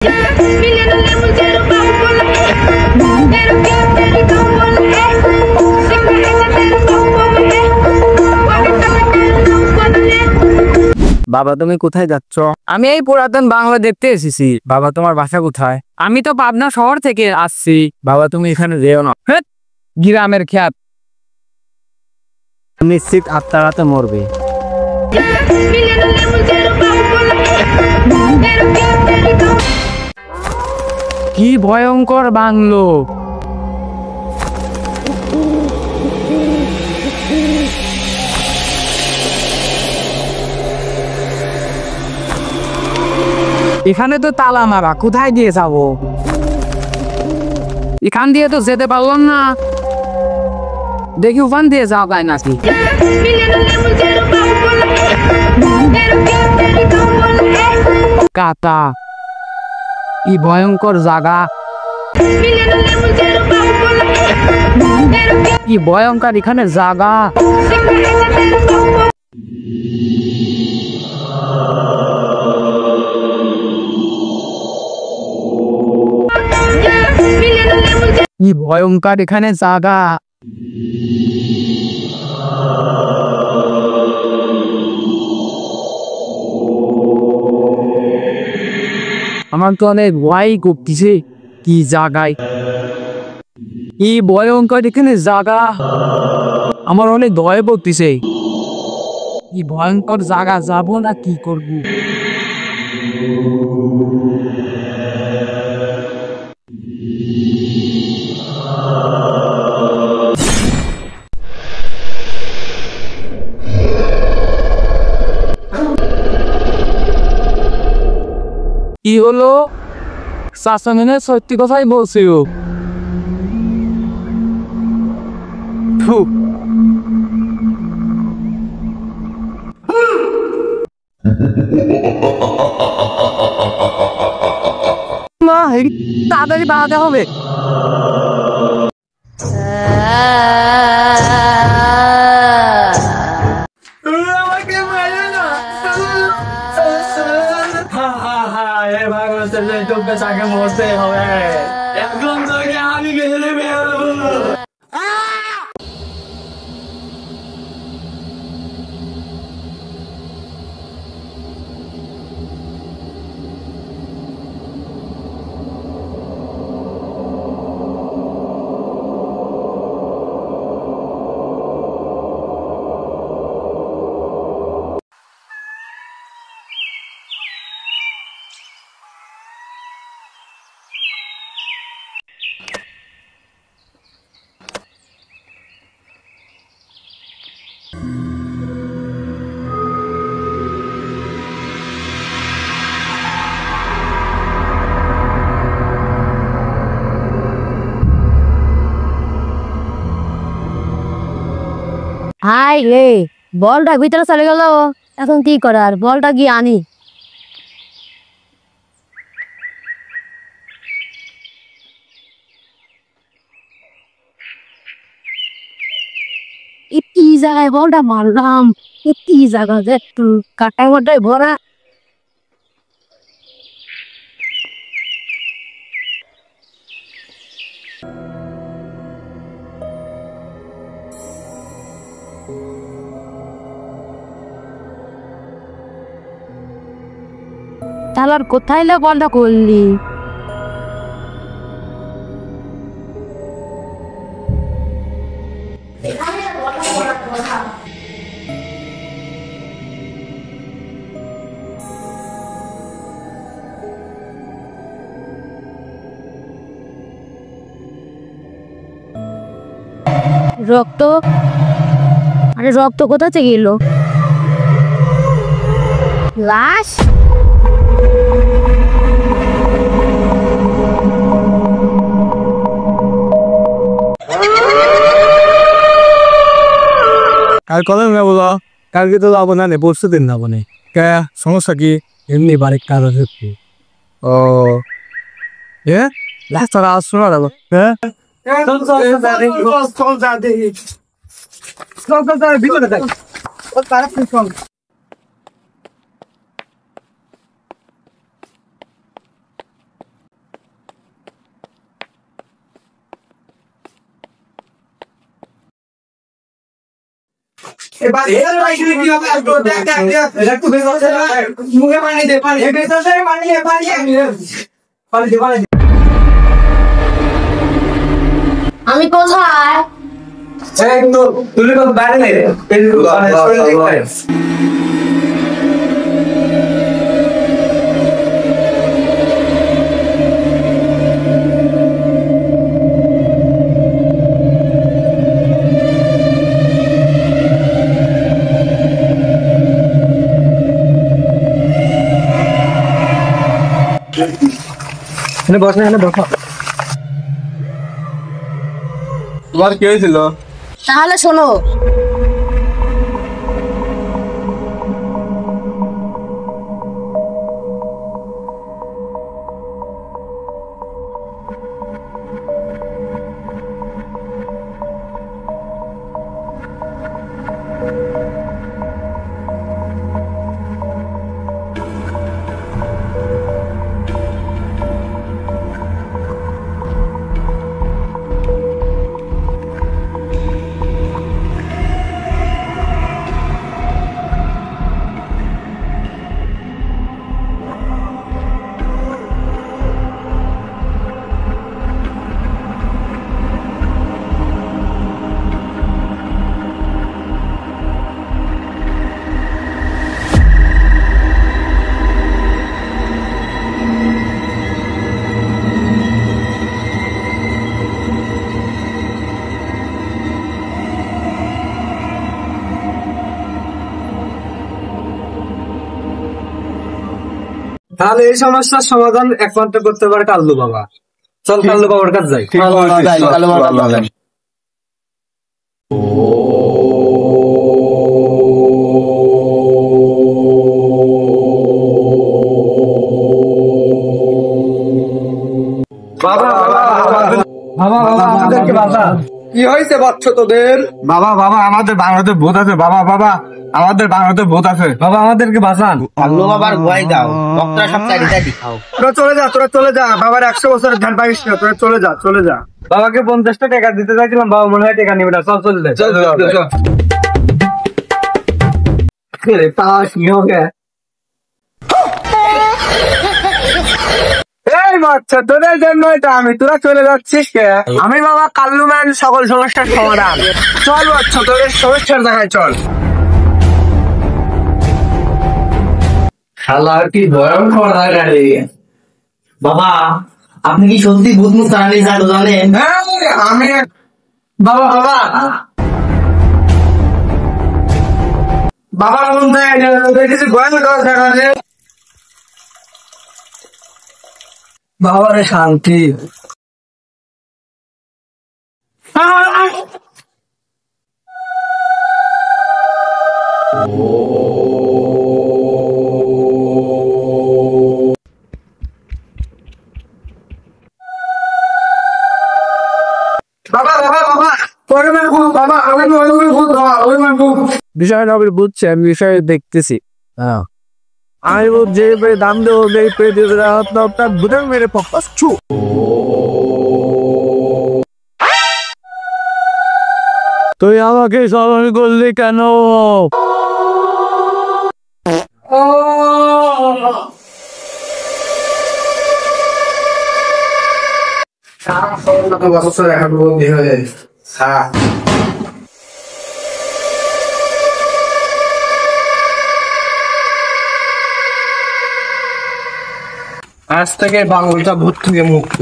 বাবা তুমি কোথায় যাচ্ছ? আমি এই পুরাতন বাংলা দেখতে এসেছি। বাবা তোমার বাসা কোথায়? আমি তো পাবনা শহর থেকে আসছি। বাবা তুমি এখানে যেও না, গ্রামের খ্যাত। নিশ্চিত আত্মারাতে মরবে। কি ভয়ঙ্কর বাংলো! এখানে তো তালা মারা, কোথায় দিয়ে যাবো? এখান দিয়ে তো যেতে পারলাম না, দেখি ওখান দিয়ে যাওয়া যায় নাকি। কাটা, কি ভয়ঙ্কর জায়গা, কি ভয়ঙ্কর এখানে জায়গা। কি ভয়ঙ্কর এখানে জায়গা। আমার তো অনেক ভয় করতেছে। কি জায়গায়, কি ভয়ঙ্কর এখানে জায়গা, আমার অনেক ভয় করতেছে। কি ভয়ঙ্কর জায়গা, যাবো না কি করবো? কি হলো? চাচা মনে সত্যি কথাই বলছি। মা, তাড়াতাড়ি বাড়াতে হবে। তোকে মরতে হবে, এখন তোকে আমি গেলে বেরোবো। হাই রে, বলটা ভিতরে চলে গেল। এখন কি করার, বলটা গিয়ে আনি। কি জায়গায় বলটা মারলাম, কি জায়গা যে একটু কাটায় মাটায় ভরা। তাহলে আর কোথায় বলটা করলি? রক্ত, আরে রক্ত কোথা থেকে এলো? লাশ? কাল কবে যাবো? কালকে তো যাবো না, পরশু দিন যাবো না। কে সমস্যা কি? এমনি বাড়ির কাজ হচ্ছে। ও রাস্তাটা আসছো না যাবো? হ্যাঁ ভিতরে দেখ। এবার এর বাইরে কি হবে একটু দেখ একটু বেশি মুখে পানি দে পানি এই বেশি পানি দে আমি কোথায়? একটু তুই তো বাইরে নেই রে তোমার কি হয়েছিল? তাহলে শোনো, তাহলে এই সমস্যার সমাধান একমাত্র করতে পারে কাল্লু বাবা। চল কাল্লু বাবার কাছে যাই। আমাদেরকে বাঁচা। কি হয়েছে বৎস তোদের? বাবা আমাদের বাংলাতে ভূত আছে। বাবা আমাদের বাংলাতে ভূত আছে। বাবা আমাদেরকে বাঁচান। কাল্লু বাবার ভয় দাও, বক্তরা সব চারিটা দিখাও। তোরা চলে যা। বাবার 100 বছরের ধ্যান পাইস না। তোরা চলে যা। বাবাকে 50টা টাকা দিতে চাইছিলাম, বাবা মনে হয় টাকা নিবে না। চল পাস কি হবে? এই বাচ্চা, তোদের জন্য এটা আমি। তোরা চলে যাচ্ছিস কে? আমি বাবা কাল্লু ম্যান, সকল সমস্যার সমাধান। চল বাচ্চা, তোদের সমস্যার জায়গায় চল। শালার কি ভয়ঙ্কর গাড়ি। বাবা আপনি কি সত্যি ভূত মুস্তানি জাদু জানেন? আমি বাবা বলতে দেখেছি ভয়ঙ্কর জায়গায়। বাবারে শান্তি। বিষয়টা আমি বুঝছি, আমি বিষয় দেখতেছি। আমি যে দাম দেবো বুঝে মেরে ফোকাস ছু। তুই আমাকে স্মরণ করলি কেন? আজ থেকে বাংলাটা ভূত থেকে মুক্ত।